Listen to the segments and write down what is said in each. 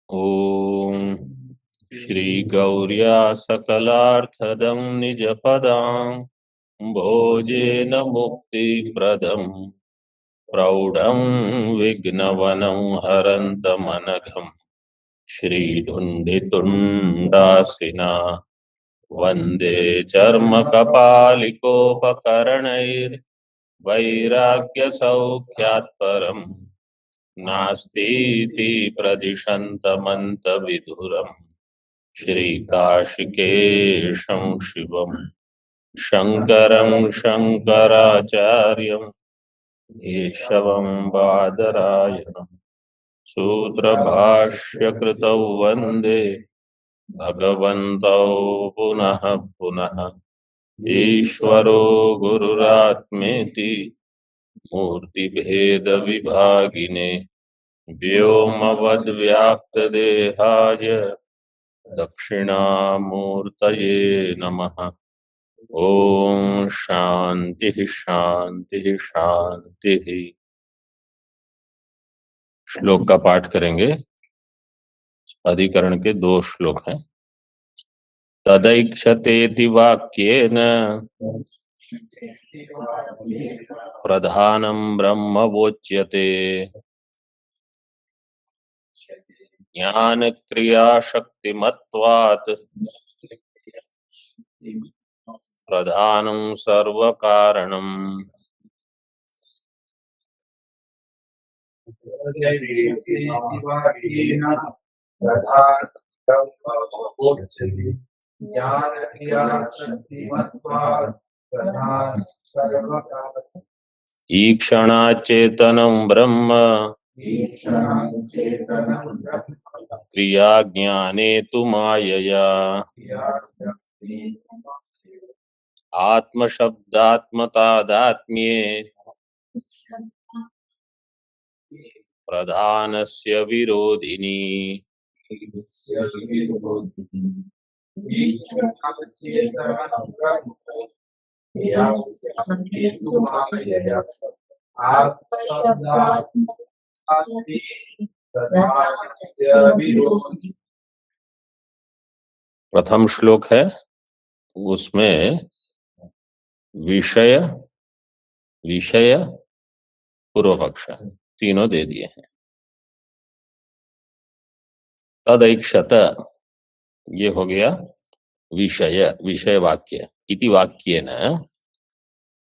ओम श्री गौर्या सकलार्थदं निजपदां भोजेन मुक्तिप्रदं प्रौढं विघ्नवनं हरन्तमनघं श्रीधुण्डितुण्डासिना वन्दे चर्मकपालिकोपकरणैर्वैराग्यसौख्यात् परम् नास्तीति प्रदिशन्तमन्तविधुरम् श्रीकाशिकेशं शिवं शङ्करं शङ्कराचार्यं केशवं बादरायणं सूत्रभाष्यकृतौ वन्दे भगवन्तौ पुनः पुनः ईश्वरो गुरुरात्मेति मूर्तिभेदविभागिने व्योमवद्व्याप्तदेहाय दक्षिणामूर्तये नमः। ओम शांति शांति शांति। श्लोक का पाठ करेंगे। अधिकरण के 2 श्लोक हैं। तदैक्षतेति वाक्येन प्रधानं ब्रह्मवोच्यते ज्ञानक्रियाशक्तिमत्वात् प्रधानं सर्वकारणम्। ईक्षणाचेतनं ब्रह्म क्रियाज्ञाने तु मायया आत्मशब्दात्मतादात्म्ये प्रधानस्य विरोधिनी। प्रथम श्लोक है, उसमें विषय विषय पूर्व पक्ष तीनों दे दिए हैं। तदैक्षत ये हो गया विषय, विषय वाक्य। इति वाक्येन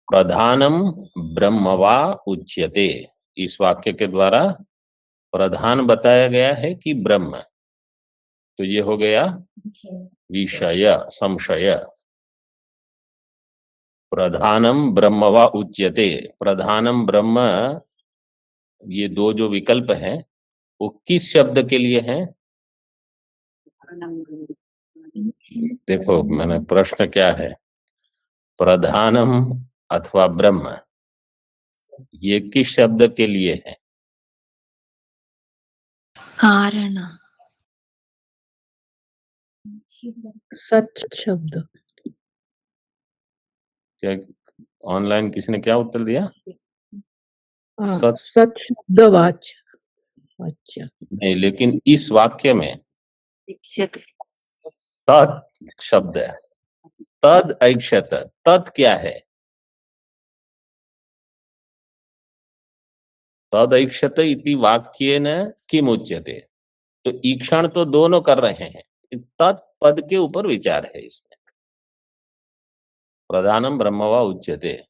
प्रधानम ब्रह्मवा उच्यते। इस वाक्य के द्वारा प्रधान बताया गया है कि ब्रह्म, तो ये हो गया विषय संशय। प्रधानम ब्रह्मवा उच्यते, प्रधानम ब्रह्म, ये 2 जो विकल्प हैं वो किस शब्द के लिए हैं? देखो मैंने प्रश्न क्या है, प्रधानम अथवा ब्रह्म, ये किस शब्द के लिए है? कारण, सत शब्द। क्या ऑनलाइन किसी ने क्या उत्तर दिया? सत शब्दवाच्य। अच्छा नहीं, लेकिन इस वाक्य में तद शब्द है। तद ऐक्षत, तद क्या है? तद ऐक्षत इति वाक्येन किम उच्यते। तो ईक्षण तो दोनों कर रहे हैं, तत्पद के ऊपर विचार है इसमें। प्रधानम ब्रह्मवा उच्यते,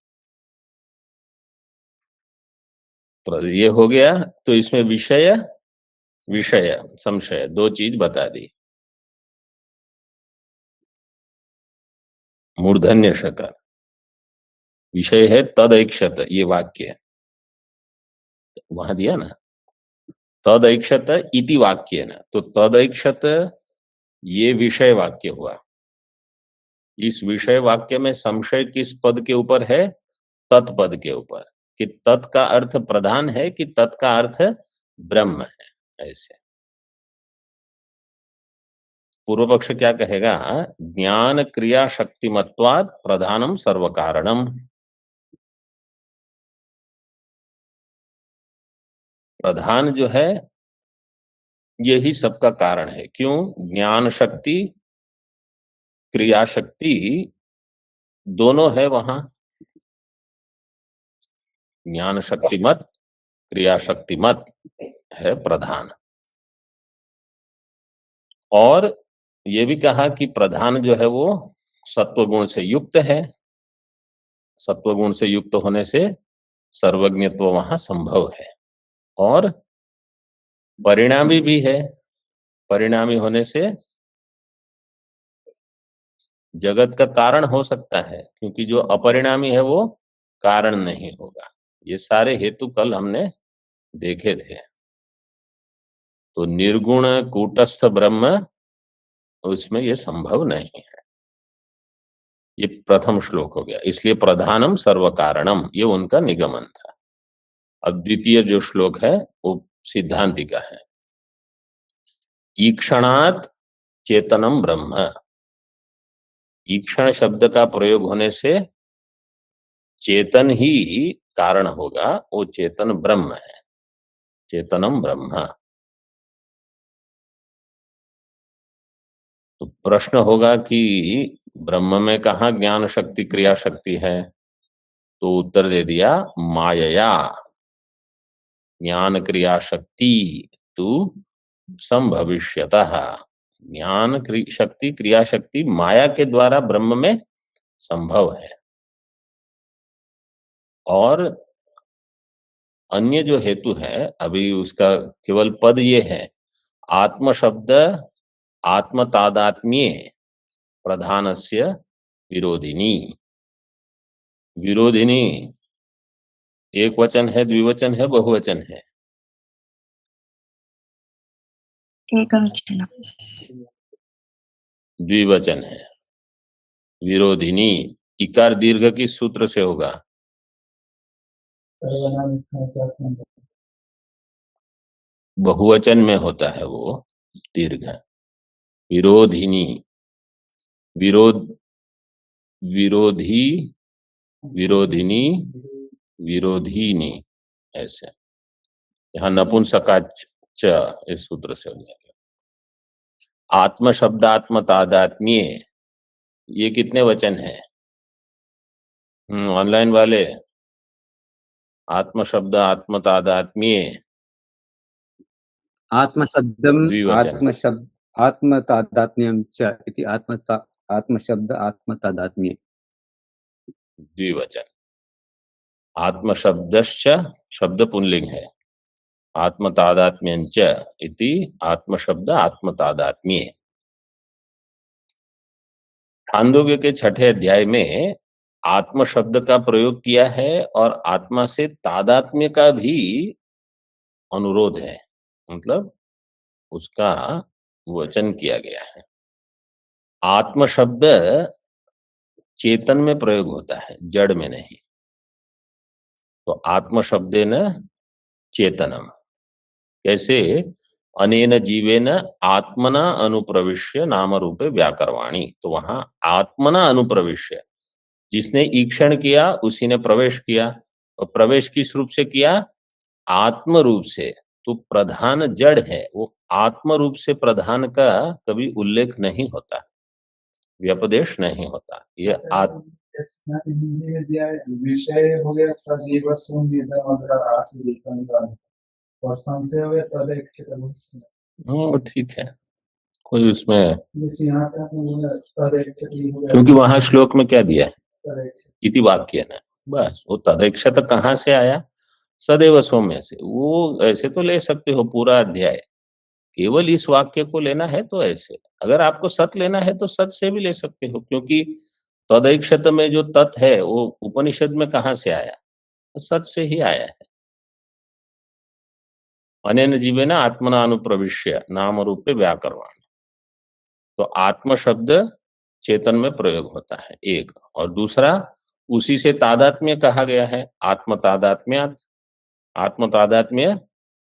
ये हो गया। तो इसमें विषय विषय संशय 2 चीज बता दी। मूर्धन्य शकार विषय है तदैक्षत, ये वाक्य वहां दिया ना, तदैक्षत इति वाक्येन। तो तदैक्षत ये विषय वाक्य हुआ। इस विषय वाक्य में संशय किस पद के ऊपर है? तत्पद के ऊपर, कि तत् का अर्थ प्रधान है कि तत् का अर्थ ब्रह्म है। ऐसे पूर्व पक्ष क्या कहेगा? ज्ञान क्रिया शक्तिमत्वात् प्रधानम सर्व कारणम। प्रधान जो है यही सबका कारण है। क्यों? ज्ञान शक्ति, क्रिया शक्ति दोनों है वहां। ज्ञान शक्ति मत, क्रिया शक्ति मत है प्रधान। और ये भी कहा कि प्रधान जो है वो सत्वगुण से युक्त है। सत्वगुण से युक्त होने से सर्वज्ञत्व वहां संभव है। और परिणामी भी है। परिणामी होने से जगत का कारण हो सकता है, क्योंकि जो अपरिणामी है वो कारण नहीं होगा। ये सारे हेतु कल हमने देखे थे। तो निर्गुण कूटस्थ ब्रह्म, उसमें ये संभव नहीं है। ये प्रथम श्लोक हो गया। इसलिए प्रधानम सर्व कारणम, ये उनका निगमन था। अब द्वितीय जो श्लोक है वो सिद्धांति का है। ईक्षणात् चेतनम ब्रह्म। ईक्षण शब्द का प्रयोग होने से चेतन ही कारण होगा, वो चेतन ब्रह्म है। चेतनम ब्रह्म। तो प्रश्न होगा कि ब्रह्म में कहाँ ज्ञान शक्ति क्रिया शक्ति है? तो उत्तर दे दिया, मायया ज्ञान क्रिया शक्ति तु संभविष्यतः। ज्ञान शक्ति क्रिया शक्ति माया के द्वारा ब्रह्म में संभव है। और अन्य जो हेतु है, अभी उसका केवल पद ये है, आत्म शब्द आत्म तादात्म्ये प्रधानस्य विरोधिनी। विरोधिनी एक वचन है, द्विवचन है, बहुवचन है? एकवचन। द्विवचन है। विरोधिनी इकार दीर्घ किस सूत्र से होगा? बहुवचन में होता है वो दीर्घ। विरोधिनी, विरोध, विरोधी, विरोधिनी, विरोधिनी, ऐसे। यहाँ नपुंसकाच च इस सूत्र से हो जाएगा। आत्म शब्द आत्म तादात्म्य, ये कितने वचन है? ऑनलाइन वाले, आत्म शब्द आत्म तादात्म्य आत्मशब्दम द्विवचन। आत्मशब्द आत्मतादात्म्यं च इति आत्मशब्द आत्मतादात्म्ये। द्विवचन। आत्म शब्दश्च शब्द पुंलिंग है। आत्म तादात्म्यंच इति आत्म शब्द आत्म तादात्म्ये। छांदोग्य के 6ठे अध्याय में आत्म शब्द का प्रयोग किया है और आत्मा से तादात्म्य का भी अनुरोध है, मतलब उसका वचन किया गया है। आत्म शब्द चेतन में प्रयोग होता है, जड़ में नहीं। तो आत्म शब्देन चेतनम, कैसे? अनेन जीवेन आत्मना अनुप्रविश्य नाम रूपे व्याकरवाणी। तो वहां आत्मना अनुप्रविश्य, जिसने ईक्षण किया उसी ने प्रवेश किया। और प्रवेश किस रूप से किया? आत्म रूप से। तो प्रधान जड़ है, वो आत्म रूप से प्रधान का कभी उल्लेख नहीं होता, व्यपदेश नहीं होता। ये हिंदी में दिया है, विषय हो गया सजीव और संशय हो गया ठीक है, कोई उसमें, क्योंकि वहां श्लोक में क्या दिया है? इति वाक्य ना, बस। वो तदैक्षत कहाँ से आया? सदैव सौम्य से। वो ऐसे तो ले सकते हो पूरा अध्याय, केवल इस वाक्य को लेना है तो ऐसे। अगर आपको सत लेना है तो सत से भी ले सकते हो, क्योंकि तदैक्षत में जो तत् है वो उपनिषद में कहाँ से आया? सत से ही आया है। अनेन जीवेन आत्मना अनुप्रविश्य नाम रूपे व्याकरवाण। तो आत्म शब्द चेतन में प्रयोग होता है, एक। और दूसरा, उसी से तादात्म्य कहा गया है, आत्म तादात्म्य। आत्म तादात्म्य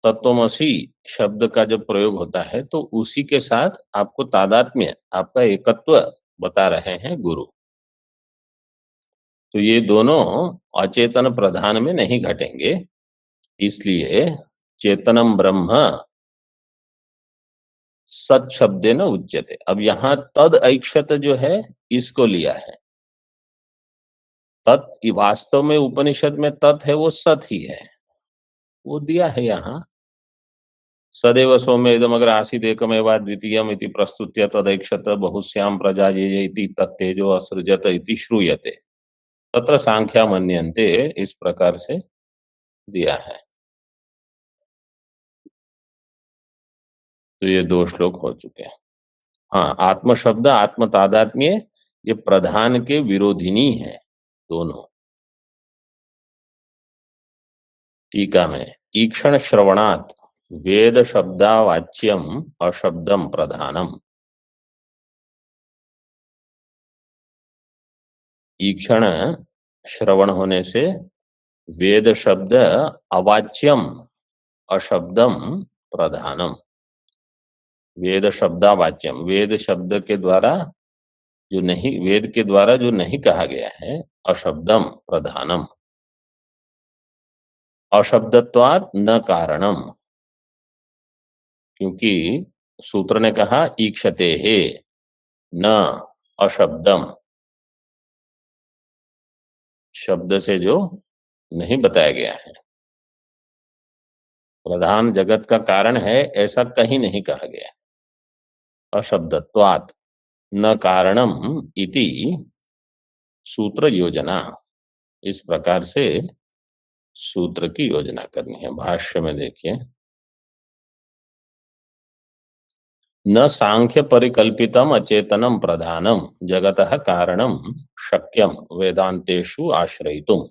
तत्वमसी शब्द का जब प्रयोग होता है तो उसी के साथ आपको तादात्म्य, आपका एकत्व बता रहे हैं गुरु। तो ये दोनों अचेतन प्रधान में नहीं घटेंगे, इसलिए चेतनम ब्रह्म सत शब्दे न उच्यते। अब यहां तद ऐक्षत जो है इसको लिया है। तत् वास्तव में उपनिषद में तत् है वो सत ही है, वो दिया है यहाँ। सदैव सौम्य इदमग्र आसीत् एकमेवा द्वितीयम् इति प्रस्तुत्य तदैक्षत बहुस्यां प्रजा ये इति तत्तेजो असृजत इति श्रूयते तत्र सांख्या मन्यन्ते, इस प्रकार से दिया है। तो ये 2 श्लोक हो चुके हैं। हाँ, आत्म शब्द आत्म तादात्म्य ये प्रधान के विरोधिनी है दोनों। टीका में ईक्षण श्रवणात् वेद शब्दावाच्यम अशब्दम प्रधानम। ईक्षण श्रवण होने से वेद शब्द अवाच्यम अशब्दम प्रधानम। वेद शब्दावाच्यम, वेद शब्द के द्वारा जो नहीं, वेद के द्वारा जो नहीं कहा गया है, अशब्दम प्रधानम। अशब्दत्वात् न कारणम, क्योंकि सूत्र ने कहा ईक्षते है न अशब्दम, शब्द से जो नहीं बताया गया है। प्रधान जगत का कारण है ऐसा कहीं नहीं कहा गया। अशब्दत्वात् न कारणम इति सूत्र योजना, इस प्रकार से सूत्र की योजना करनी है। भाष्य में देखिए, न सांख्य परिकल्पितम अचेतनम प्रधानम जगतः कारणम शक्यम वेदांतेषु आश्रयितुम।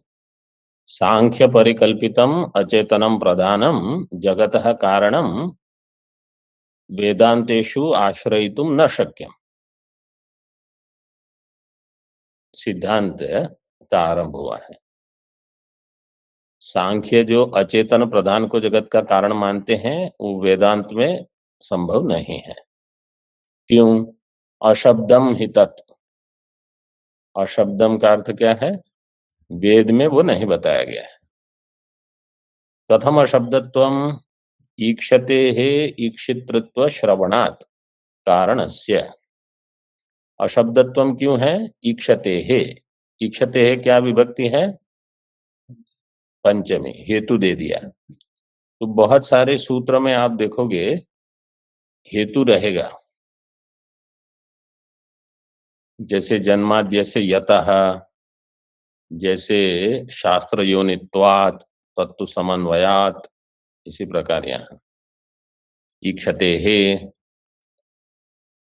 सांख्य परिकल्पितम अचेतनम प्रधानम जगतः कारणम वेदांतेषु आश्रयितुम न शक्यम। सिद्धांत का आरंभ हुआ है। सांख्य जो अचेतन प्रधान को जगत का कारण मानते हैं वो वेदांत में संभव नहीं है। क्यों? अशब्दम ही तत्व। अशब्दम का अर्थ क्या है? वेद में वो नहीं बताया गया है। कथम अशब्दत्वम ईक्षते है ईक्षितृत्व श्रवणात् कारणस्य। अशब्दत्वम क्यों है? ईक्षते है। ईक्षते है क्या विभक्ति है? पंचमी, हेतु दे दिया। तो बहुत सारे सूत्र में आप देखोगे हेतु रहेगा, जैसे जन्माद्य से यतः, जैसे शास्त्र योनित्वात् तत्तु समन्वयात्, इसी प्रकार यहाँ ईक्षते है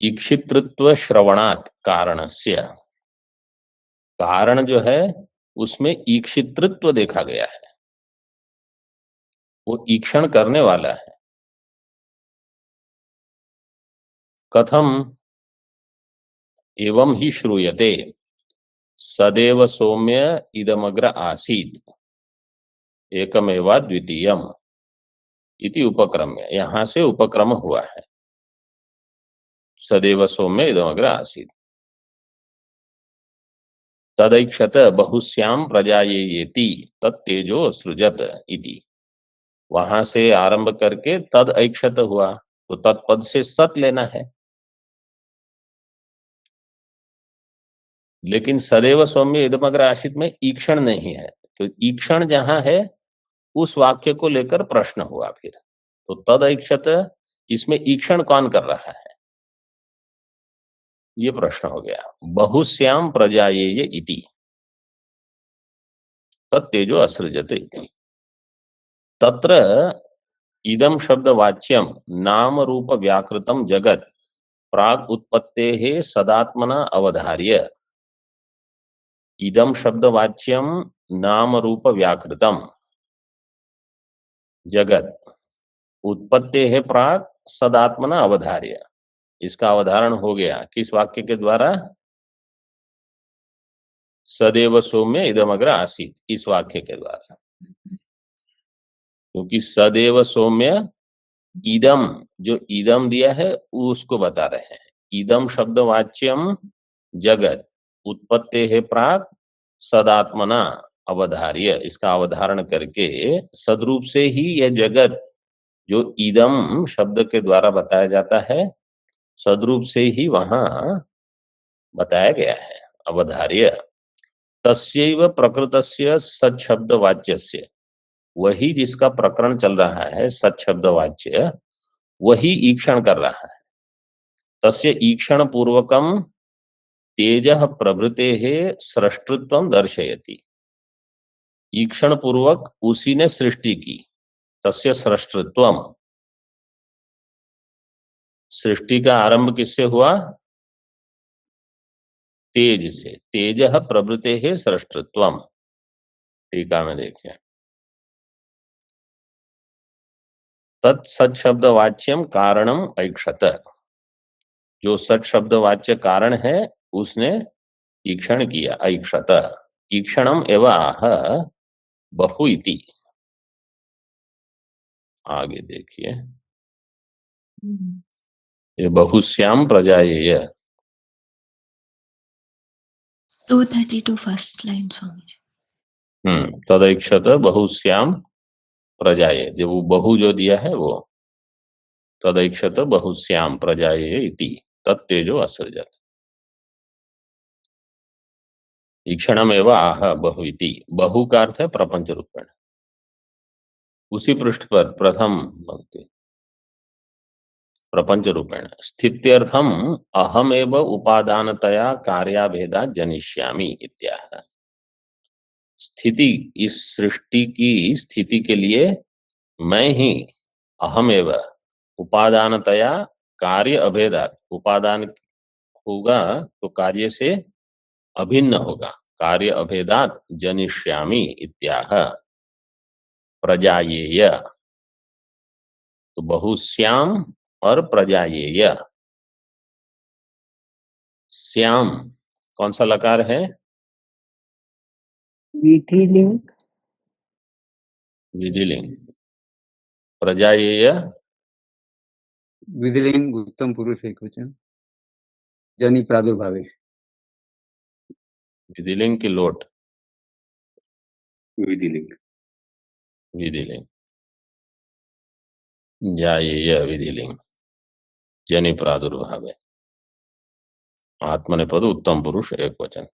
ईक्षितृत्व श्रवणात् कारणस्य। कारण जो है उसमें ईक्षितृत्व देखा गया है, वो ईक्षण करने वाला है। कथम एवं ही श्रूयते सदैव सौम्य इदमग्र आसीत् एकमेवा द्वितीयम इति उपक्रम्य। यहां से उपक्रम हुआ है, सदैव सौम्य इदमग्र आसीत्। तदैक्षत बहुस्याम प्रजायेति तत्तेजो सृजत इति। वहां से आरंभ करके तद ऐक्षत हुआ, तो तत्पद से सत लेना है। लेकिन सदैव सौम्य इदमग्र आसीत् में ईक्षण नहीं है, तो ईक्षण जहां है उस वाक्य को लेकर प्रश्न हुआ। फिर तो तद ऐक्षत, इसमें ईक्षण कौन कर रहा है, ये प्रश्न हो गया। बहुस्याम प्रजायेय इति तत्तेजो असृजते इति। तत्र इदम शब्द वाच्यम नाम रूप व्याकृतम जगत प्राग उत्पत्तेः सदात्मना अवधार्य। इदम शब्द वाच्यम नाम रूप व्याकृतम जगत उत्पत्तेः प्राग सदात्मना अवधार्य। इसका अवधारण हो गया किस वाक्य के द्वारा? सदैव सौम्य इदमग्र आसीत्, इस वाक्य के द्वारा। क्योंकि सदैव सौम्य इदम, जो इदम दिया है उसको बता रहे हैं। इदम शब्द वाच्यम जगत उत्पत्तेः प्राग सदात्मना अवधार्य, इसका अवधारण करके सदरूप से ही यह जगत जो इदम शब्द के द्वारा बताया जाता है सद्रूप से ही वहां बताया गया है। अवधार्य तस्यैव प्रकृतस्य सच्छब्द वाच्यस्य, वही जिसका प्रकरण चल रहा है सच्छब्द वाच्य, वही ईक्षण कर रहा है। तस्य ईक्षण पूर्वकम तेजः प्रभृतेः सृष्टृत्वं दर्शयति, ईक्षण पूर्वक उसी ने सृष्टि की। तस्य सृष्टृत्वम, सृष्टि का आरंभ किससे हुआ? तेज से। तेजः प्रभृतेः सृष्टृत्वम, टीका में देखिए। तत्सत शब्द वाच्यम कारणम ऐक्षत, जो सत शब्द वाच्य कारण है उसने ईक्षण किया। ऐक्षत ईक्षणम एव आह बहु इति। आगे देखिए, ये बहुश्याम प्रजायेय। 232 फर्स्ट लाइन स्वामी। तदैक्षत बहुश्याम प्रजाये, जो वो बहु जो दिया है वो तदैक्षत बहुश्याम प्रजाये इति तत्तेजो असृजत। ईक्षणमेव आह बहु इति, बहु का अर्थ है प्रपंच रूपेण। उसी पृष्ठ पर प्रथम पंक्ति, प्रपंच रूपेण स्थित्यर्थम अहमेव उपादानतया कार्याभेदा जनिष्यामि इत्याह। स्थिति, इस सृष्टि की स्थिति के लिए मैं ही अहमेव उपादानतया कार्य अभेदात, उपादान होगा तो कार्य से अभिन्न होगा, कार्य अभेदात जनिष्यामि इत्याह। प्रजायेय, तो बहुश्याम और प्रजायेय। श्याम कौन सा लकार है? विधिलिंग, विधिलिंग। प्रजायेय विधिलिंग उत्तम पुरुष एकवचन, जनि प्रादुर्भावे। विधिलिंग की लोट, विधिलिंग। विधिलिंग। जायेय विधिलिंग, जनि प्रादुर्भावे। आत्मनेपद उत्तम पुरुष एक वचन।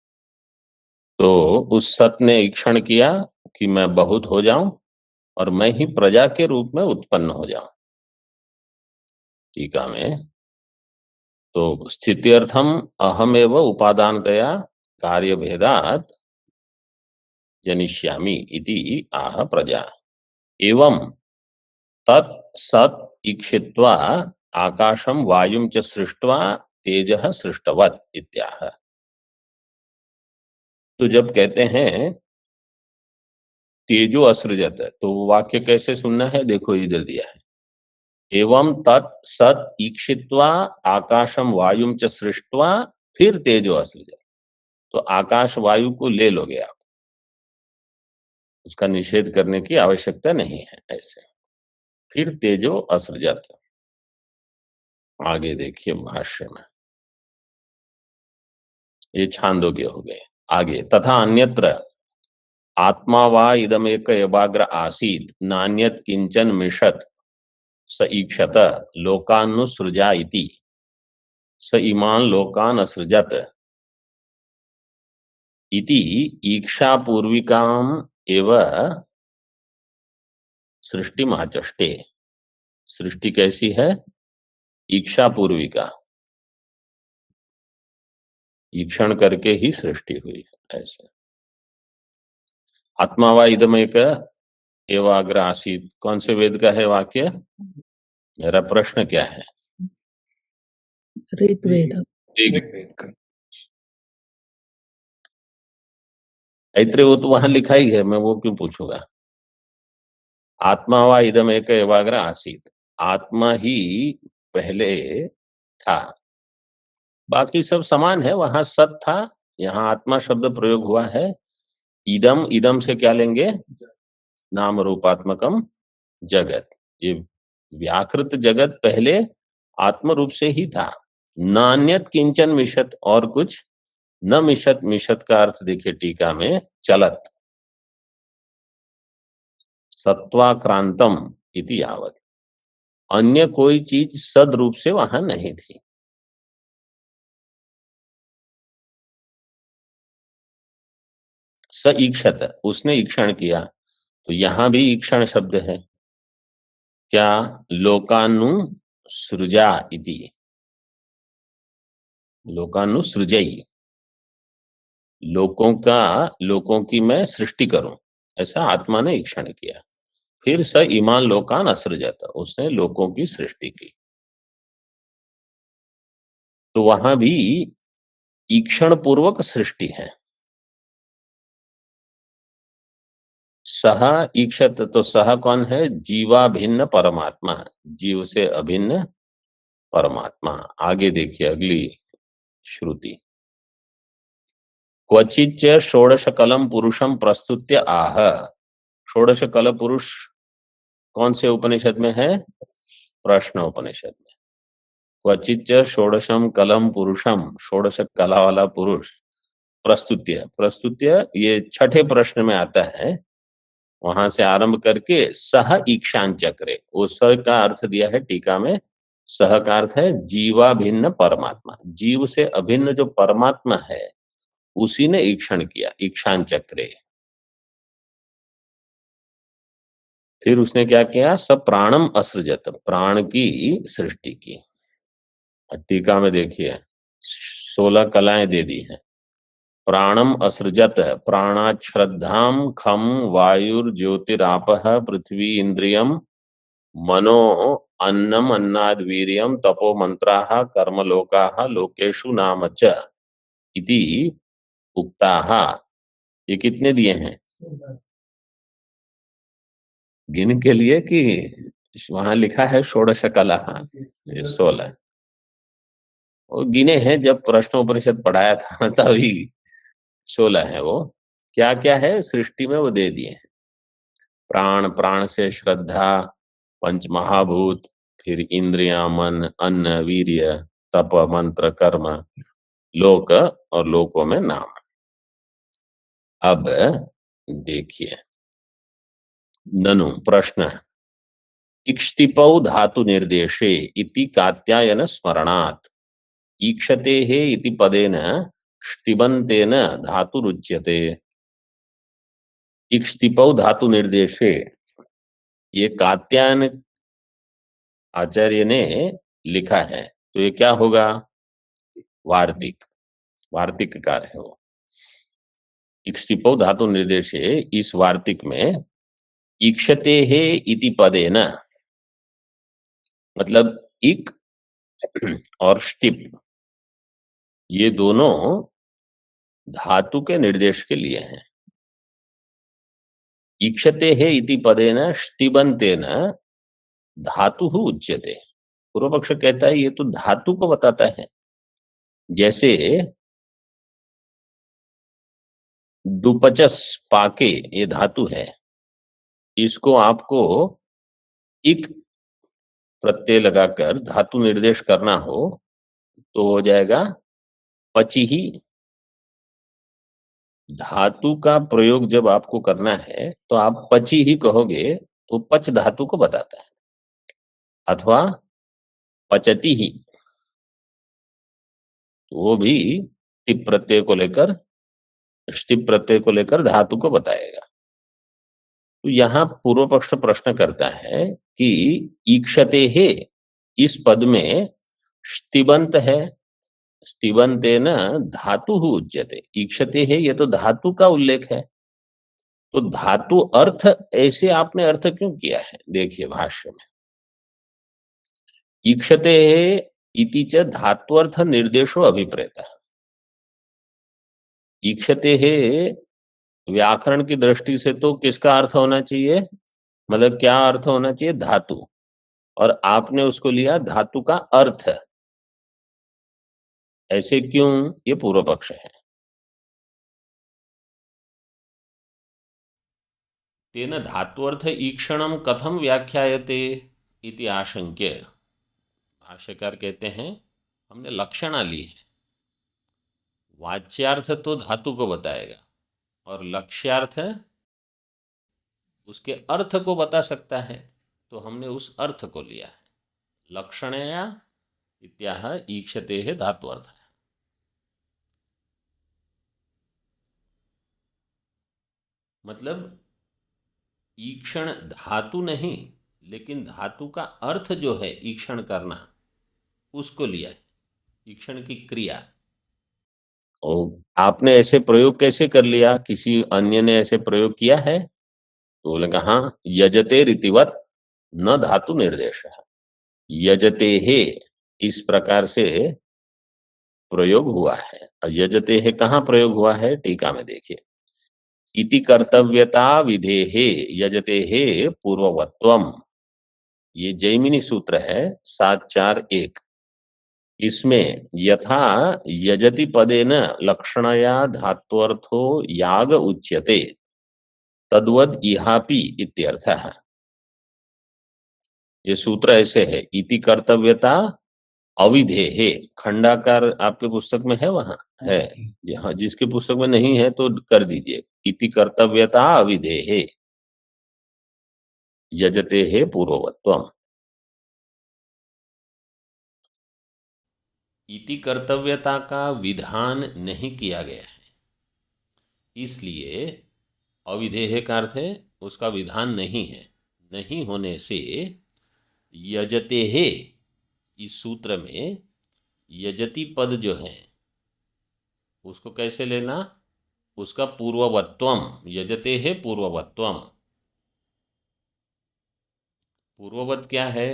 तो उस सत ने ईक्षण किया कि मैं बहुत हो जाऊं और मैं ही प्रजा के रूप में उत्पन्न हो जाऊं। टीका में तो स्थित्यर्थम अहमेव उपादानतया कार्यभेदात जनिष्यामि इति आह प्रजा। एवं तत् सत ईक्षित्वा आकाशम वायुम च सृष्ट्वा तेजः सृष्टवत् इत्याह। तो जब कहते हैं तेजो असृजत, तो वाक्य कैसे सुनना है? देखो इधर दिया है, एवं तत् सत ईक्षित्वा आकाशम वायुम च सृष्ट्वा, फिर तेजो असृजत। तो आकाश वायु को ले लोगे आप, उसका निषेध करने की आवश्यकता नहीं है। ऐसे फिर तेजो असृजत। आगे देखिए भाष्य में, ये छांदोग्य हो गए। आगे तथा अन्यत्र आत्मा वा इदमेक एवाग्र आसीत् नान्यत किंचन मिषत स ईक्षत लोकान्नुसृजा इति स इमान लोकान असृजत इति ईक्षा पूर्विकाम एव सृष्टि माचष्टे। सृष्टि कैसी है? ईक्षा पूर्विका, ईक्षण करके ही सृष्टि हुई। ऐसे आत्मा वा इदमेक एवाग्र आसीत्, कौन से वेद का है वाक्य? मेरा प्रश्न क्या है? ऋग्वेद। ऐत्रेय वो तो वहां लिखा ही है, मैं वो क्यों पूछूंगा? आत्मा वा इदम एक एवाग्र आसीत, आत्मा ही पहले था, बाकी सब समान है। वहां सत था, यहाँ आत्मा शब्द प्रयोग हुआ है। इदम, इदम से क्या लेंगे? नाम रूपात्मकम जगत। ये व्याकृत जगत पहले आत्म रूप से ही था। नान्यत किंचन मिशत, और कुछ न मिशत। मिशत का अर्थ देखिए टीका में, चलत। सत्वाक्रांतम इति यावत, अन्य कोई चीज सद रूप से वहां नहीं थी। स ईक्षत, उसने ईक्षण किया, तो यहां भी ईक्षण शब्द है। क्या? लोकानु सृजा इति, लोकानु सृजई, लोकों की मैं सृष्टि करूं, ऐसा आत्मा ने ईक्षण किया। फिर स इमान लोकान असृजत, उसने लोकों की सृष्टि की। तो वहां भी ईक्षण पूर्वक सृष्टि है। सह ईक्षत, तो सह कौन है? जीवा भिन्न परमात्मा, जीव से अभिन्न परमात्मा। आगे देखिए अगली श्रुति, क्वचिच षोडश कलम पुरुषम प्रस्तुत्य आह। षोडश कल पुरुष कौन से उपनिषद में है? प्रश्न उपनिषद में। क्वचिच षोडशम कलम पुरुषम, षोडश कला वाला पुरुष। प्रस्तुत्य, प्रस्तुत्य ये छठे प्रश्न में आता है, वहां से आरंभ करके सह ईक्षान चक्रे, वो स का अर्थ दिया है टीका में, सह का अर्थ है जीवा भिन्न परमात्मा, जीव से अभिन्न जो परमात्मा है उसी ने ईक्षण किया, ईक्षान चक्रे। फिर उसने क्या किया? सब प्राणम असृजत, प्राण की सृष्टि की। टीका में देखिए 16 कलाएं दे दी हैं। प्राणम असृजत, प्राणात् श्रद्धाम खम वायुर्ज्योतिरापः पृथ्वी इंद्रियम मनो अन्नम अन्नाद वीर्यम तपो मंत्राः कर्मलोकाः लोकेषु नाम च इति उक्ताः। ये कितने दिए हैं? गिन के लिए कि वहां लिखा है षोडश कला? ये 16 वो गिने हैं, जब प्रश्नोपनिषद पढ़ाया था तभी 16 है। वो क्या क्या है सृष्टि में वो दे दिए हैं। प्राण, प्राण से श्रद्धा, पंच महाभूत, फिर इंद्रियां, मन, अन्न, वीर्य, तप, मंत्र, कर्म, लोक और लोकों में नाम। अब देखिए ननु प्रश्न, इक्ष्तिपौ धातु निर्देशे इति कात्यायन स्मरणात् ईक्षते हे इति पदेन ष्टिबन्तेन धातुरुच्यते। इक्ष्तिपौ धातु निर्देशे, ये कात्यायन आचार्य ने लिखा है, तो ये क्या होगा? वार्तिक, वार्तिक कार है वो। इक्ष्तिपौ धातु निर्देशे, इस वार्तिक में ईक्षते हे इति पदेन, मतलब इक और ष्टिप ये दोनों धातु के निर्देश के लिए हैं। ईक्षते हे इति पदेन ष्टिबन्तेन धातु उच्यते। पूर्व पक्ष कहता है ये तो धातु को बताता है। जैसे दुपचस पाके, ये धातु है, इसको आपको इक प्रत्यय लगाकर धातु निर्देश करना हो तो हो जाएगा पचिही। धातु का प्रयोग जब आपको करना है तो आप पची ही कहोगे तो पच धातु को बताता है, अथवा पचती ही, तो वो भी टिप प्रत्यय को लेकर, ष्टिप प्रत्यय को लेकर धातु को बताएगा। तो यहां पूर्व पक्ष प्रश्न करता है कि ईक्षते हे, इस पद में ष्टिबंत है, स्तिबंतेन धातु उच्यते। ईक्षते है ये तो धातु का उल्लेख है, तो धातु अर्थ ऐसे आपने अर्थ क्यों किया है? देखिए भाष्य में, ईक्षते है इति च धात्वर्थ निर्देशो अभिप्रेत। ईक्षते है व्याकरण की दृष्टि से तो किसका अर्थ होना चाहिए? मतलब क्या अर्थ होना चाहिए? धातु, और आपने उसको लिया धातु का अर्थ। ऐसे क्यों? ये पूर्व पक्ष है। तेन धात्वर्थ ईक्षणम कथम व्याख्यायते इति आशंक्य। भाष्यकार कहते हैं हमने लक्षणा ली है, वाच्यार्थ तो धातु को बताएगा और लक्ष्यार्थ उसके अर्थ को बता सकता है, तो हमने उस अर्थ को लिया है। लक्षणया इत्याह ईक्षते धात्वर्थ। मतलब ईक्षण धातु नहीं, लेकिन धातु का अर्थ जो है ईक्षण करना, उसको लिया है, ईक्षण की क्रिया। और आपने ऐसे प्रयोग कैसे कर लिया? किसी अन्य ने ऐसे प्रयोग किया है? तो बोले हाँ, यजते रीतिवत न धातु निर्देश, यजते है इस प्रकार से प्रयोग हुआ है। और यजते है कहाँ प्रयोग हुआ है? टीका में देखिए, इति कर्तव्यता विधेहे यजते है पूर्ववत्वम, ये जैमिनी सूत्र है 741। इसमें यथा यजति पदेन लक्षणया धात्वर्थो याग उच्यते तद्वद इहापि इत्यर्थः। ये सूत्र ऐसे है, इति कर्तव्यता अविधेहे, खंडाकार आपके पुस्तक में है? वहां है? हाँ, जिसके पुस्तक में नहीं है तो कर दीजिए, इति कर्तव्यता अविधेहे यजते है पूर्ववत्वम। इति कर्तव्यता का विधान नहीं किया गया है, इसलिए अविधेय का अर्थ है उसका विधान नहीं है। नहीं होने से यजते है, इस सूत्र में यजति पद जो है उसको कैसे लेना? उसका पूर्ववत्वम, यजते है पूर्ववत्वम। पूर्ववत क्या है?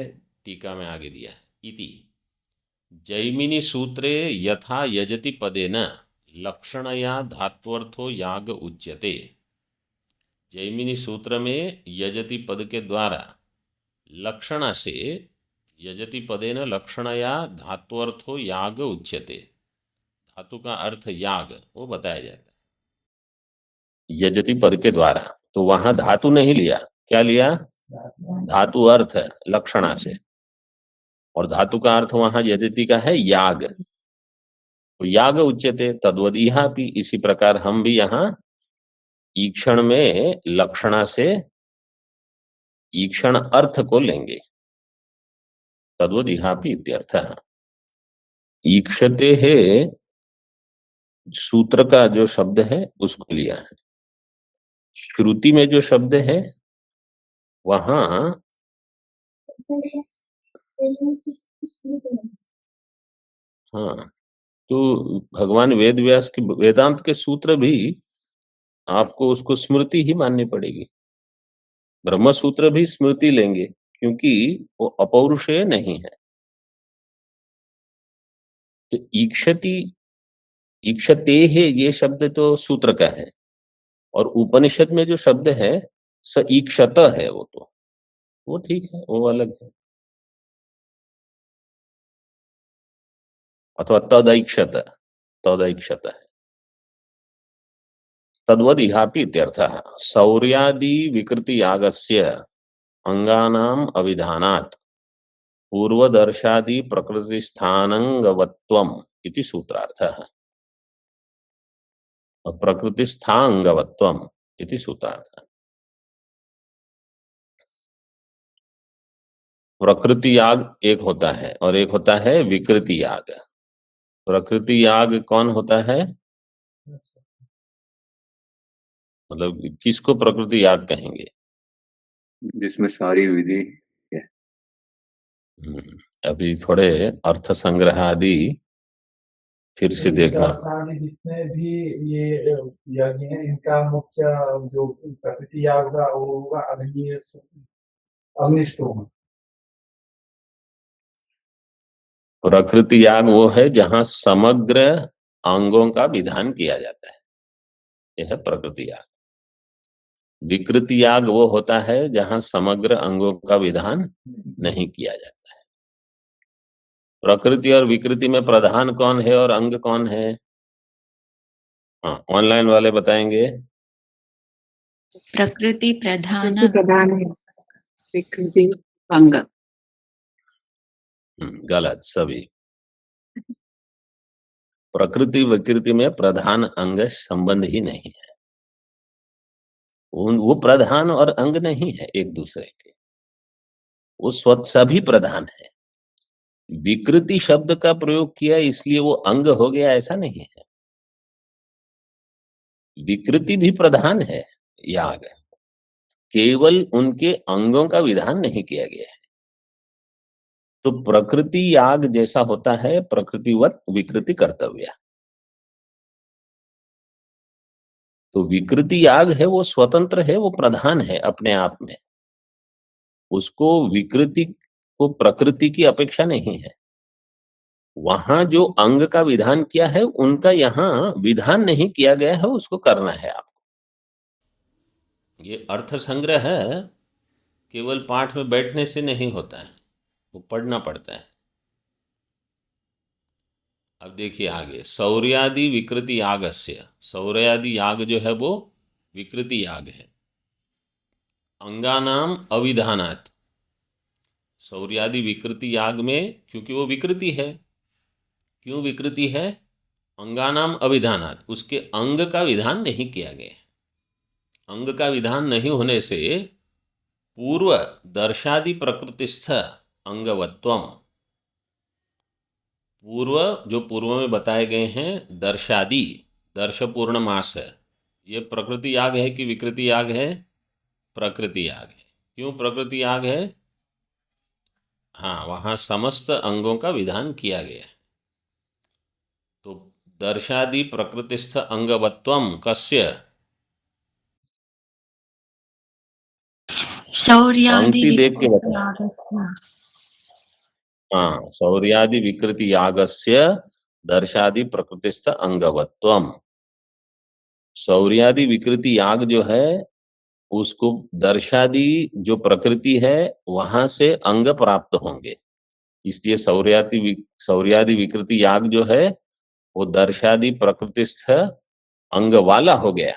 टीका में आगे दिया है, इति जैमिनी सूत्रे यथा यजति पदेन लक्षणया धात्वर्थो याग उच्यते। जैमिनी सूत्र में यजति पद के द्वारा लक्षणा से, यजति पदेन लक्षणया धात्वर्थो याग उच्यते, धातु का अर्थ याग वो बताया जाता है यजति पद के द्वारा। तो वहां धातु नहीं लिया, क्या लिया? धातु अर्थ लक्षणा से, और धातु का अर्थ वहां यजति का है याग, तो याग उच्यते तद्वद इहापि। इसी प्रकार हम भी यहाँ ईक्षण में लक्षणा से ईक्षण अर्थ को लेंगे, तद्वद इहापि इत्यर्थः। ईक्षते है सूत्र का जो शब्द है उसको लिया है। श्रुति में जो शब्द है वहां हाँ, तो भगवान वेद व्यास के वेदांत के सूत्र भी आपको उसको स्मृति ही माननी पड़ेगी। ब्रह्म सूत्र भी स्मृति लेंगे क्योंकि वो अपौरुषेय नहीं है। तो ईक्षति, ईक्षते है ये शब्द तो सूत्र का है, और उपनिषद में जो शब्द है स ईक्षत है, वो ठीक है, वो अलग है। अथवा तदैक्षत, तदैक्षत है, तद्वद इहापि इत्यर्थः। सौर्यादि विकृति यागस्य अंगानाम अविधानात् पूर्वदर्शादि प्रकृति स्थानंगवत्वम इति सूत्रार्थः। प्रकृति स्थांगवत्वम इति सूत्रार्थः। प्रकृति याग एक होता है और एक होता है विकृति याग। प्रकृति याग कौन होता है? मतलब किसको प्रकृति याग कहेंगे? जिसमें सारी विधि है। अभी थोड़े अर्थ संग्रह आदि फिर से देखना। जितने भी ये यज्ञ हैं इनका मुख्य जो प्रकृति याग होगा वो होगा अग्निष्टोम। प्रकृति याग वो है जहां समग्र अंगों का विधान किया जाता है, यह है प्रकृति याग। विकृति याग वो होता है जहां समग्र अंगों का विधान नहीं किया जाता है। प्रकृति और विकृति में प्रधान कौन है और अंग कौन है? हाँ, ऑनलाइन वाले बताएंगे। प्रकृति प्रधान है, विकृति अंग। गलत सभी। प्रकृति विकृति में प्रधान अंग संबंध ही नहीं है, वो प्रधान और अंग नहीं है एक दूसरे के, वो स्वतः सभी प्रधान है। विकृति शब्द का प्रयोग किया इसलिए वो अंग हो गया, ऐसा नहीं है। विकृति भी प्रधान है याग, केवल उनके अंगों का विधान नहीं किया गया है। तो प्रकृति याग जैसा होता है, प्रकृतिवत विकृति कर्तव्य। तो विकृति याग है, वो स्वतंत्र है, वो प्रधान है अपने आप में। उसको विकृति को प्रकृति की अपेक्षा नहीं है। वहां जो अंग का विधान किया है, उनका यहाँ विधान नहीं किया गया है, उसको करना है आपको। ये अर्थ संग्रह केवल पाठ में बैठने से नहीं होता है, वो पढ़ना पड़ता है। अब देखिए आगे, सौर्यादि विकृति यागस्य। सौर्यादि याग जो है वो विकृति याग है। अंगानाम अविधानात्। सौर्यादि विकृति याग में, क्योंकि वो विकृति है, क्यों विकृति है? अंगानाम अविधानात्, उसके अंग का विधान नहीं किया गया। अंग का विधान नहीं होने से पूर्व दर्शादि प्रकृतिस्थ अंगवत्वम, पूर्व में बताए गए हैं दर्शादि, दर्श पूर्ण मास है, ये प्रकृति याग है कि विकृति याग है? प्रकृति याग है। क्यों प्रकृति याग है? हाँ, वहाँ समस्त अंगों का विधान किया गया है। तो दर्शादि प्रकृतिस्थ अंगवत्वम कस्य? सौर्यादि पंक्ति देख के विकृति बताओ। यागस्य। हाँ, सौर्यादि विकृति यागस्य दर्शादि प्रकृतिस्थ अंगवत्वम। सौर्यादि विकृति याग जो है, उसको दर्शादि जो प्रकृति है वहां से अंग प्राप्त होंगे, इसलिए सौर्यादि विकृति याग जो है वो दर्शादि प्रकृतिस्थ अंग वाला हो गया,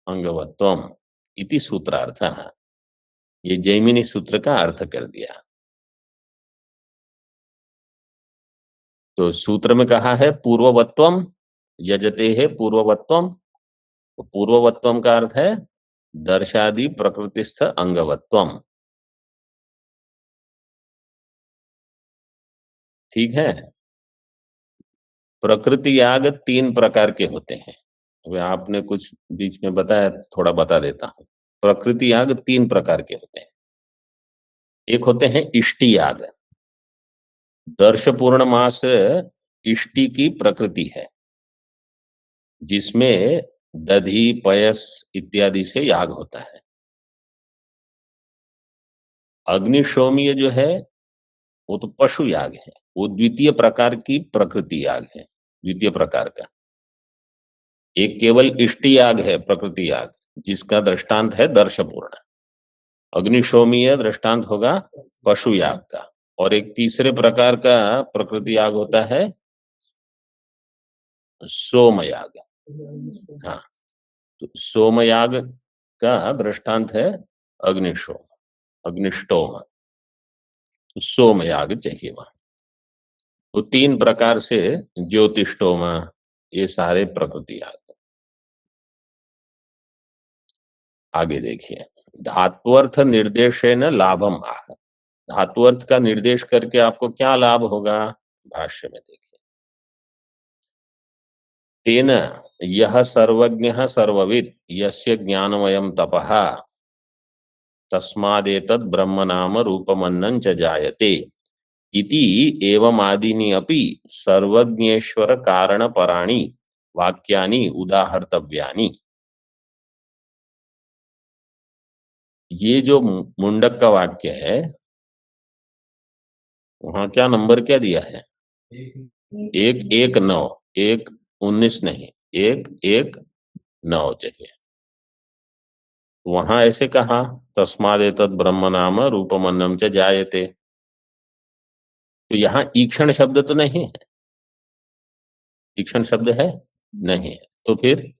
अंगवत्वम इति सूत्रार्थ। ये जैमिनी सूत्र का अर्थ कर दिया। तो सूत्र में कहा है पूर्ववत्वम यजते है, पूर्ववत्वम। तो पूर्ववत्वम का अर्थ है दर्शादि प्रकृतिस्थ अंगवत्वम। ठीक है। प्रकृति याग 3 प्रकार के होते हैं। अभी आपने कुछ बीच में बताया, थोड़ा बता देता हूं। प्रकृति याग 3 प्रकार के होते हैं। एक होते हैं इष्टि याग। दर्श पूर्ण मास इष्टि की प्रकृति है, जिसमें दधि पयस इत्यादि से याग होता है। अग्निशोमीय जो है वो तो पशु याग है, वो द्वितीय प्रकार की प्रकृति याग है, द्वितीय प्रकार का। एक केवल इष्टि याग है, प्रकृति याग, जिसका दृष्टांत है दर्शपूर्ण। अग्निशोमीय दृष्टांत होगा पशु याग का। और एक तीसरे प्रकार का प्रकृति याग होता है सोमयाग। हाँ, तो सोमयाग का दृष्टांत है अग्निशोम, अग्निष्टोम। तो सोमयाग चाहिए वहां। तो 3 प्रकार से ज्योतिष्टोम, ये सारे प्रकृति याग। आगे देखिए, धात्वर्थ निर्देशेन लाभम आह। धात्वर्थ का निर्देश करके आपको क्या लाभ होगा? भाष्य में देखिए, तेन यह सर्वज्ञः सर्ववित् यस्य ज्ञानमयं तपः तस्मादेतद् ब्रह्म नाम रूपमन्नं च जायते इति एवमादीनि अपि सर्वज्ञेश्वर कारणपराणि वाक्यानि उदाहर्तव्यानि। ये जो मुंडक का वाक्य है, वहां क्या नंबर क्या दिया है? 1-1-9, 1-19 नहीं, 1-1-9 चाहिए। वहां ऐसे कहा तस्मादेतद् ब्रह्म नाम रूपमन्नं च जायते। तो यहाँ ईक्षण शब्द तो नहीं है, ईक्षण शब्द है नहीं है, तो फिर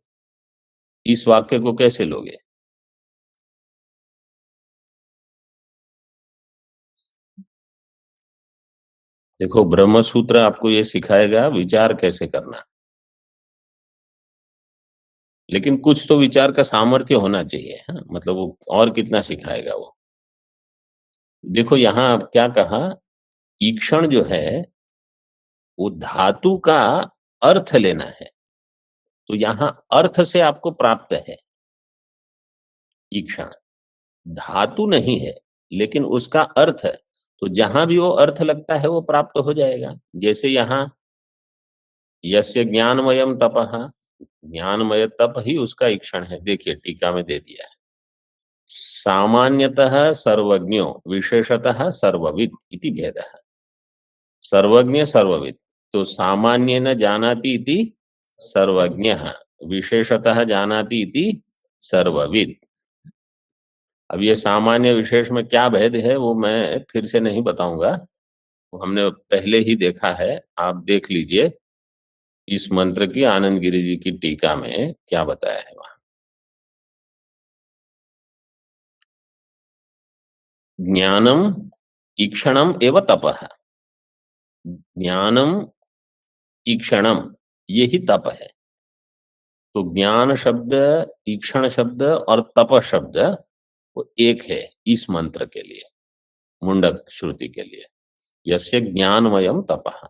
इस वाक्य को कैसे लोगे? देखो, ब्रह्म सूत्र आपको ये सिखाएगा विचार कैसे करना, लेकिन कुछ तो विचार का सामर्थ्य होना चाहिए। हाँ? मतलब वो और कितना सिखाएगा वो। देखो यहाँ क्या कहा, ईक्षण जो है वो धातु का अर्थ लेना है, तो यहां अर्थ से आपको प्राप्त है ईक्षण, धातु नहीं है लेकिन उसका अर्थ, तो जहां भी वो अर्थ लगता है वो प्राप्त हो जाएगा। जैसे यहां यस्य ज्ञानमयम तपः, ज्ञानमय तप ही उसका ईक्षण है। देखिए टीका में दे दिया है, सामान्यतः सर्वज्ञो विशेषतः सर्वविद इति भेदः। सर्वज्ञ सर्वविद, तो सामान्य न जानाति इति सर्वज्ञः, विशेषतः जानाति इति सर्वविद। अब ये सामान्य विशेष में क्या भेद है वो मैं फिर से नहीं बताऊंगा, वो हमने पहले ही देखा है, आप देख लीजिए इस मंत्र की आनंद गिरि जी की टीका में क्या बताया है वहां। ज्ञानम ईक्षणम एवं तपः, ज्ञानम ईक्षणम ये ही तप है। तो ज्ञान शब्द, ईक्षण शब्द और तप शब्द वो एक है इस मंत्र के लिए, मुंडक श्रुति के लिए, यस्य ज्ञानमयम तपः।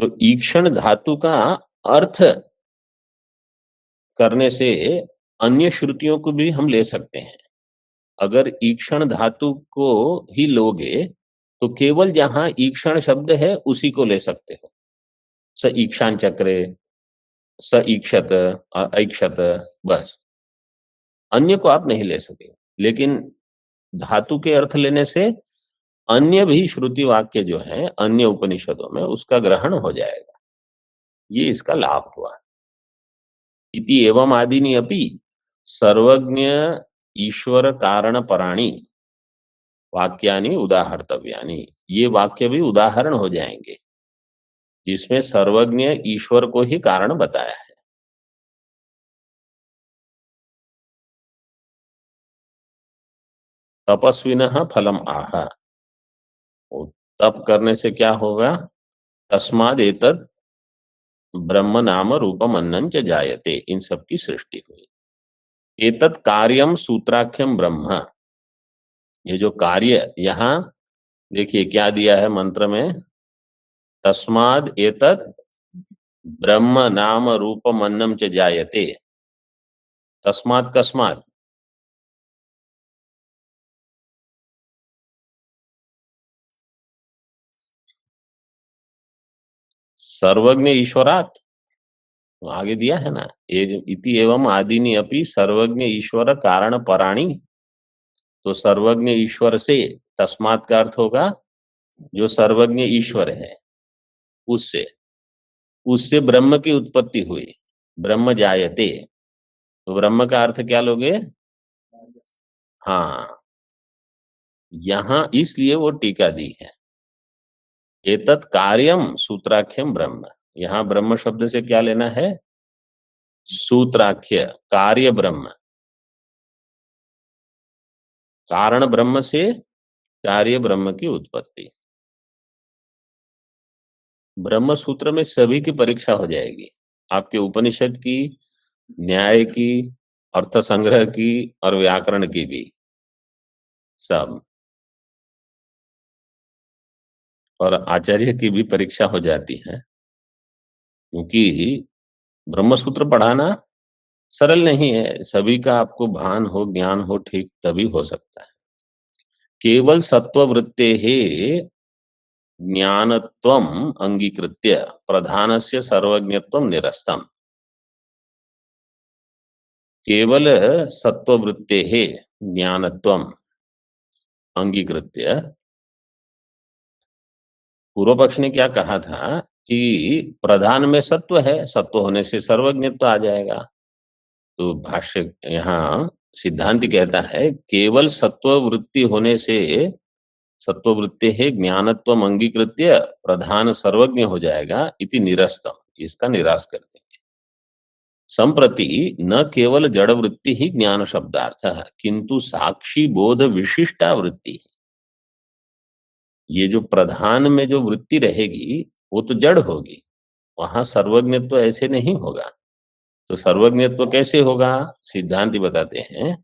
तो ईक्षण धातु का अर्थ करने से अन्य श्रुतियों को भी हम ले सकते हैं। अगर ईक्षण धातु को ही लोगे तो केवल जहां ईक्षण शब्द है उसी को ले सकते हो, स ईक्षान चक्रे, स ईक्षत, ऐक्षत, बस, अन्य को आप नहीं ले सके। लेकिन धातु के अर्थ लेने से अन्य भी श्रुति वाक्य जो है अन्य उपनिषदों में उसका ग्रहण हो जाएगा, ये इसका लाभ हुआ। इति एवं आदिनी अपि सर्वज्ञ ईश्वर कारण पराणी वाक्यानि उदाहर्तव्यानि, ये वाक्य भी उदाहरण हो जाएंगे जिसमें सर्वज्ञ ईश्वर को ही कारण बताया है। तपस्विनः फलम आह, तप करने से क्या होगा, तस्माद एतद ब्रह्म नाम रूपम अन्नं च जायते, इन सब की सृष्टि हुई। एतत् कार्यम सूत्राख्यम ब्रह्म, ये जो कार्य यहां देखिए क्या दिया है मंत्र में, तस्माद एतत् ब्रह्म नाम रूपम अन्नं च जायते, तस्मात् कस्मात्, सर्वज्ञ ईश्वरात्, तो आगे दिया है ना, इति एवं आदिनी अपि सर्वज्ञ ईश्वर कारण पराणी, तो सर्वज्ञ ईश्वर से, तस्मात् का अर्थ होगा जो सर्वज्ञ ईश्वर है उससे, उससे ब्रह्म की उत्पत्ति हुई, ब्रह्म जायते, तो ब्रह्म का अर्थ क्या लोगे, हाँ यहां इसलिए वो टीका दी है, एतत् कार्यम सूत्राख्यम ब्रह्म, यहां ब्रह्म शब्द से क्या लेना है, सूत्राख्य, कार्य ब्रह्म, कारण ब्रह्म से कार्य ब्रह्म की उत्पत्ति। ब्रह्म सूत्र में सभी की परीक्षा हो जाएगी, आपके उपनिषद की, न्याय की, अर्थ संग्रह की और व्याकरण की भी, सब, और आचार्य की भी परीक्षा हो जाती है, क्योंकि ब्रह्म सूत्र पढ़ाना सरल नहीं है, सभी का आपको भान हो, ज्ञान हो ठीक तभी हो सकता है। केवल सत्ववृत्ते ही ज्ञानत्वम अंगीकृत्य प्रधानस्य सर्वज्ञत्वम निरस्तम, केवल सत्ववृत्ते ही ज्ञानत्वम अंगीकृत्य, पूर्व पक्ष ने क्या कहा था कि प्रधान में सत्व है, सत्व होने से सर्वज्ञत्व आ जाएगा, तो भाष्य यहाँ सिद्धांति कहता है केवल सत्व वृत्ति होने से, सत्व वृत्ति है ज्ञानत्वम अंगीकृत्य प्रधान सर्वज्ञ हो जाएगा, इति निरस्तम, इसका निराश कर देंगे। संप्रति न केवल जड़ वृत्ति ही ज्ञान शब्दार्थ है, किंतु साक्षी बोध विशिष्टा वृत्ति है। ये जो प्रधान में जो वृत्ति रहेगी वो तो जड़ होगी, वहां सर्वज्ञत्व ऐसे नहीं होगा। तो सर्वज्ञत्व कैसे होगा, सिद्धांति बताते हैं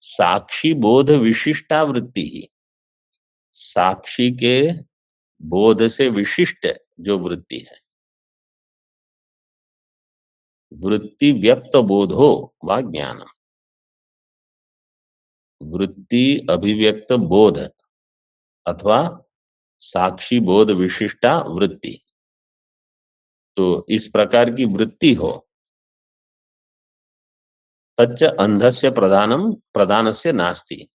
साक्षी बोध विशिष्टा वृत्ति ही, साक्षी के बोध से विशिष्ट जो वृत्ति है, वृत्ति व्यक्त बोधो वा ज्ञान, वृत्ति अभिव्यक्त बोध अथवा साक्षी बोध विशिष्टा वृत्ति। तो इस प्रकार की वृत्ति हो, तच्च अंधस्य प्रधानम प्रधानस्य नास्ति,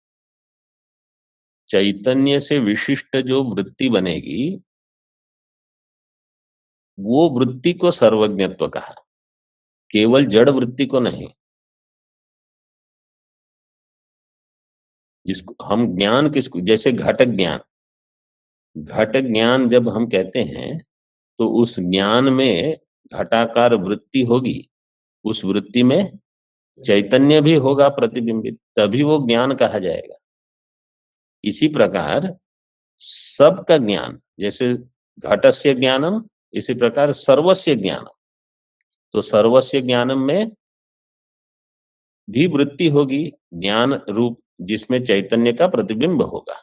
चैतन्य से विशिष्ट जो वृत्ति बनेगी वो वृत्ति को सर्वज्ञत्व कहा, केवल जड़ वृत्ति को नहीं। जिसको हम ज्ञान किसको, जैसे घटक ज्ञान, घटक ज्ञान जब हम कहते हैं तो उस ज्ञान में घटाकार वृत्ति होगी, उस वृत्ति में चैतन्य भी होगा प्रतिबिंबित, तभी वो ज्ञान कहा जाएगा। इसी प्रकार सबका ज्ञान, जैसे घटस्य ज्ञानम, इसी प्रकार सर्वस्य ज्ञानम, तो सर्वस्य ज्ञानम में भी वृत्ति होगी ज्ञान रूप, जिसमें चैतन्य का प्रतिबिंब होगा।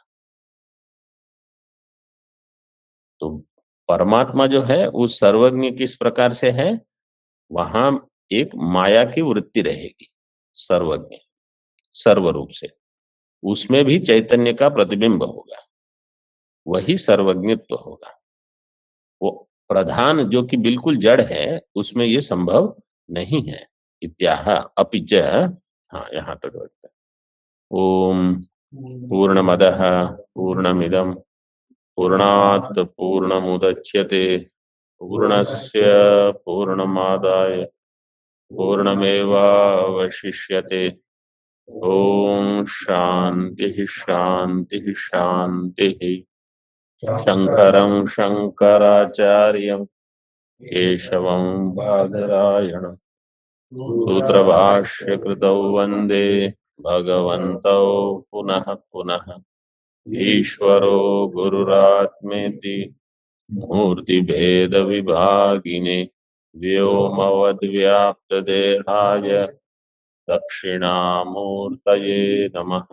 तो परमात्मा जो है उस सर्वज्ञ किस प्रकार से है, वहां एक माया की वृत्ति रहेगी सर्वज्ञ, सर्वरूप से, उसमें भी चैतन्य का प्रतिबिंब होगा, वही सर्वज्ञत्व होगा। वो प्रधान जो कि बिल्कुल जड़ है उसमें ये संभव नहीं है। इत्याह अपिच, हाँ यहाँ तक रखते हैं। ओम पूर्णमदः पूर्णमिदं पूर्णात् पूर्णमुदच्यते पूर्णस्य पूर्णमादाय पूर्णमेवावशिष्यते। ओम शांति शांति शांति। शंकरं शंकराचार्यं केशवं बादरायणं सूत्रभाष्यकृतौ वन्दे भगवन्तौ पुनः पुनः। ईश्वरो गुरुरात्मेति मूर्तिभेदविभागिने व्योमवद्व्याप्तदेहाय दक्षिणामूर्तये नमः।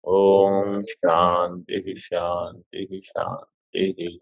ओम शांति शांति शांति।